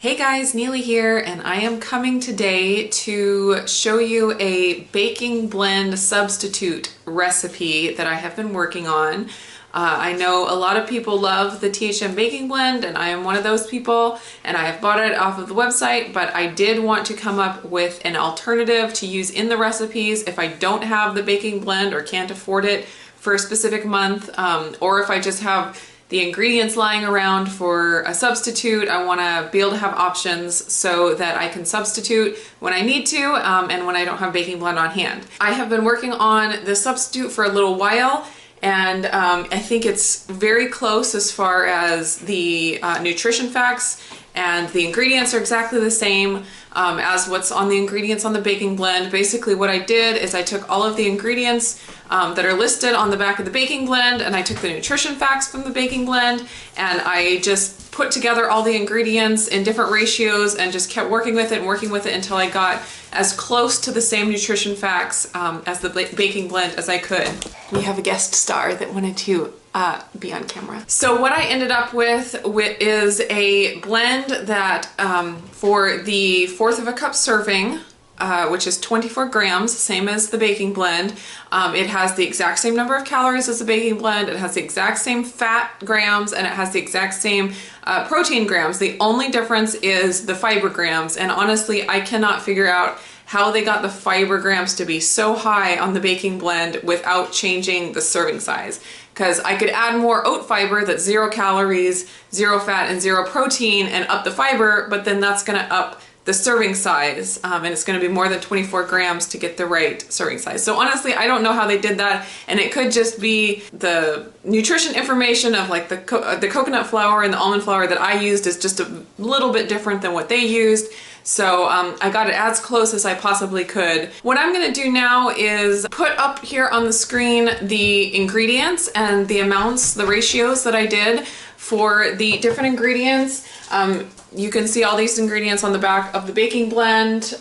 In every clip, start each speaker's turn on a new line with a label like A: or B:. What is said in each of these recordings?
A: Hey guys, Neely here, and I am coming today to show you a baking blend substitute recipe that I have been working on. I know a lot of people love the THM baking blend, and I am one of those people, and I have bought it off of the website, but I did want to come up with an alternative to use in the recipes if I don't have the baking blend or can't afford it for a specific month, or if I just have the ingredients lying around for a substitute. I want to be able to have options so that I can substitute when I need to and when I don't have baking blend on hand. I have been working on this substitute for a little while, and I think it's very close as far as the nutrition facts, and the ingredients are exactly the same as what's on the ingredients on the baking blend. Basically what I did is I took all of the ingredients that are listed on the back of the baking blend, and I took the nutrition facts from the baking blend, and I just put together all the ingredients in different ratios and just kept working with it and working with it until I got as close to the same nutrition facts as the baking blend as I could. We have a guest star that wanted to be on camera. So what I ended up with is a blend that for the 1/4 of a cup serving, which is 24 grams, same as the baking blend. It has the exact same number of calories as the baking blend, it has the exact same fat grams, and it has the exact same protein grams. The only difference is the fiber grams, and honestly I cannot figure out how they got the fiber grams to be so high on the baking blend without changing the serving size. Because I could add more oat fiber that's 0 calories, 0 fat, and 0 protein and up the fiber, but then that's gonna up the serving size, and it's going to be more than 24 grams to get the right serving size. So honestly, I don't know how they did that, and it could just be the nutrition information of like the coconut flour and the almond flour that I used is just a little bit different than what they used. So I got it as close as I possibly could. What I'm gonna do now is put up here on the screen the ingredients and the amounts, the ratios that I did for the different ingredients. You can see all these ingredients on the back of the baking blend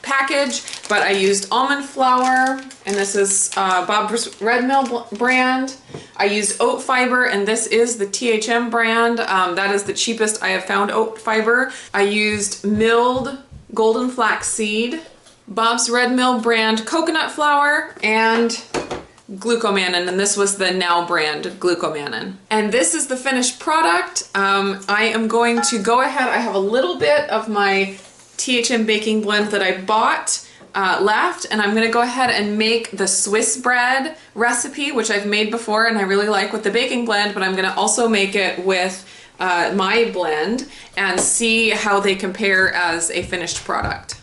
A: package, but I used almond flour, and this is Bob's Red Mill brand. I used oat fiber, and this is the THM brand. That is the cheapest I have found oat fiber. I used milled golden flax seed, Bob's Red Mill brand coconut flour, and glucomannan, and this was the Now brand glucomannan. And this is the finished product. I am going to go ahead, I have a little bit of my THM baking blend that I bought left, and I'm gonna go ahead and make the Swiss bread recipe, which I've made before and I really like with the baking blend, but I'm gonna also make it with my blend and see how they compare as a finished product.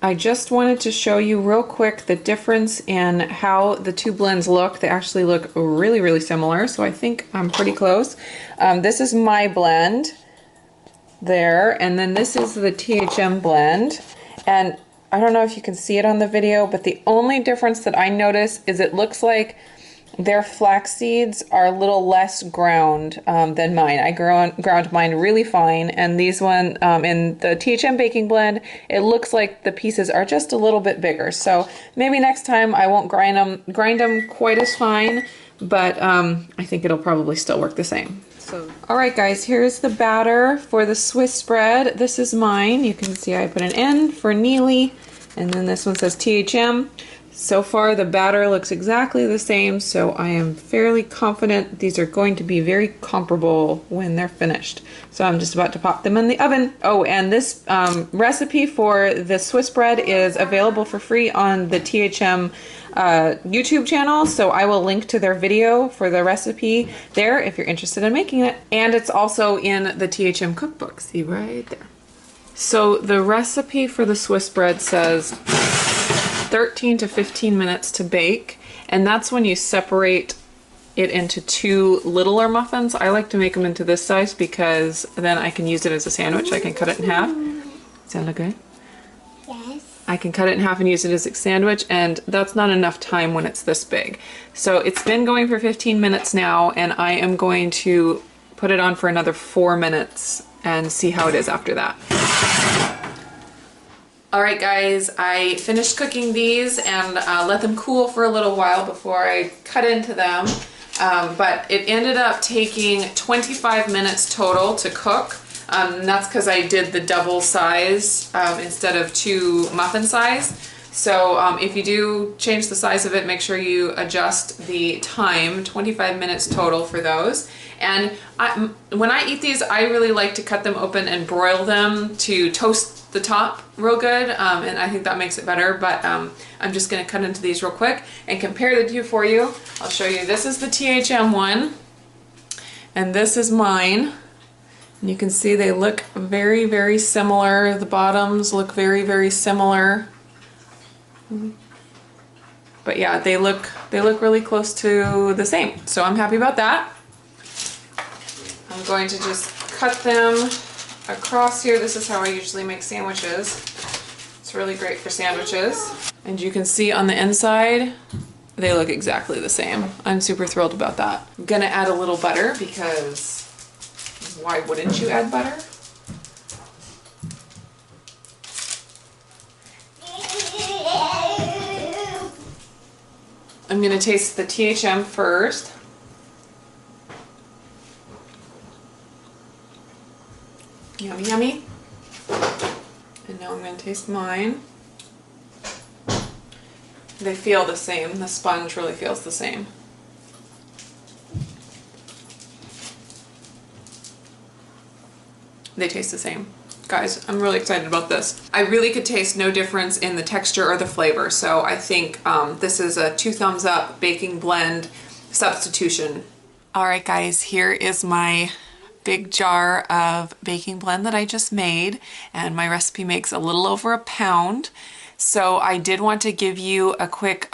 A: I just wanted to show you real quick the difference in how the two blends look. They actually look really, really similar, so I think I'm pretty close. This is my blend there, and then this is the THM blend. And I don't know if you can see it on the video, but the only difference that I notice is it looks like their flax seeds are a little less ground than mine. I ground mine really fine, and these one in the THM baking blend, it looks like the pieces are just a little bit bigger. So maybe next time I won't grind them quite as fine, but I think it'll probably still work the same. So, all right guys, here's the batter for the Swiss spread. This is mine. You can see I put an N for Neely, and then this one says THM. So far the batter looks exactly the same, so I am fairly confident these are going to be very comparable when they're finished. So I'm just about to pop them in the oven. Oh, and this recipe for the Swiss bread is available for free on the THM YouTube channel, so I will link to their video for the recipe there if you're interested in making it. And it's also in the THM cookbook, see right there. So the recipe for the Swiss bread says 13 to 15 minutes to bake, and that's when you separate it into 2 littler muffins. I like to make them into this size because then I can use it as a sandwich. I can cut it in half. Does that look good? Yes. I can cut it in half and use it as a sandwich, and that's not enough time when it's this big. So it's been going for 15 minutes now, and I am going to put it on for another 4 minutes and see how it is after that. Alright guys, I finished cooking these and let them cool for a little while before I cut into them. But it ended up taking 25 minutes total to cook. That's because I did the double size instead of 2 muffin size. So if you do change the size of it, make sure you adjust the time, 25 minutes total for those. And when I eat these, I really like to cut them open and broil them to toast the top real good, and I think that makes it better, but I'm just going to cut into these real quick and compare the two for you. I'll show you. This is the THM one, and this is mine. And you can see they look very, very similar. The bottoms look very, very similar. But yeah, they look really close to the same. So I'm happy about that. I'm going to just cut them across here. This is how I usually make sandwiches. It's really great for sandwiches. And you can see on the inside, they look exactly the same. I'm super thrilled about that. I'm gonna add a little butter because why wouldn't you add butter? I'm gonna taste the THM first. Yummy, yummy. And now I'm gonna taste mine. They feel the same. The sponge really feels the same. They taste the same. Guys, I'm really excited about this. I really could taste no difference in the texture or the flavor, so I think this is a 2 thumbs up baking blend substitution. All right, guys, here is my big jar of baking blend that I just made, and my recipe makes a little over a pound. So I did want to give you a quick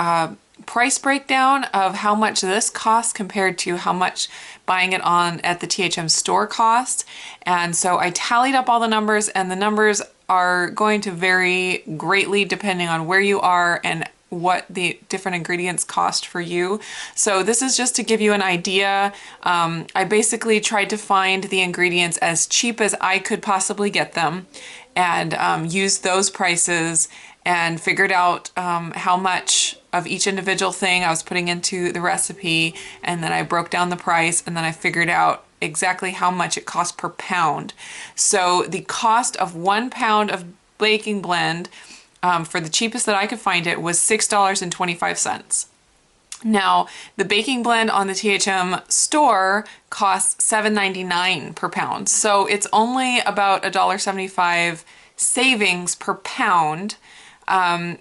A: price breakdown of how much this costs compared to how much buying it on at the THM store cost. And so I tallied up all the numbers, and the numbers are going to vary greatly depending on where you are and what the different ingredients cost for you. So this is just to give you an idea. I basically tried to find the ingredients as cheap as I could possibly get them and used those prices and figured out how much of each individual thing I was putting into the recipe, and then I broke down the price, and then I figured out exactly how much it cost per pound. So the cost of 1 pound of baking blend for the cheapest that I could find it was $6.25. Now, the baking blend on the THM store costs $7.99 per pound. So it's only about $1.75 savings per pound.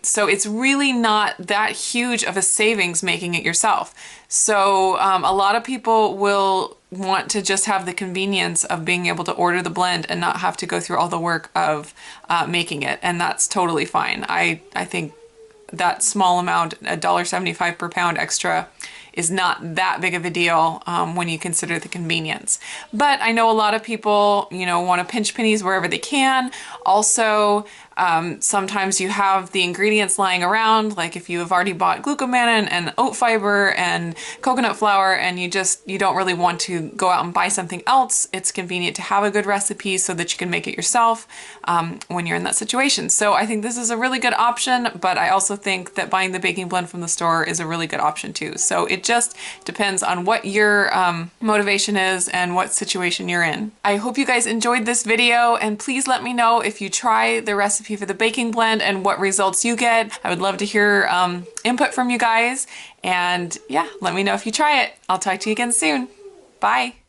A: So it's really not that huge of a savings making it yourself. So a lot of people will want to just have the convenience of being able to order the blend and not have to go through all the work of making it, and that's totally fine. I think that small amount, $1.75 per pound extra, is not that big of a deal when you consider the convenience. But I know a lot of people, you know, want to pinch pennies wherever they can. Also, sometimes you have the ingredients lying around, like if you have already bought glucomannan and oat fiber and coconut flour, and you don't really want to go out and buy something else, it's convenient to have a good recipe so that you can make it yourself when you're in that situation. So I think this is a really good option, but I also think that buying the baking blend from the store is a really good option too. So it just depends on what your motivation is and what situation you're in. I hope you guys enjoyed this video, and please let me know if you try the recipe for the baking blend and what results you get. I would love to hear input from you guys, and yeah, let me know if you try it. I'll talk to you again soon. Bye.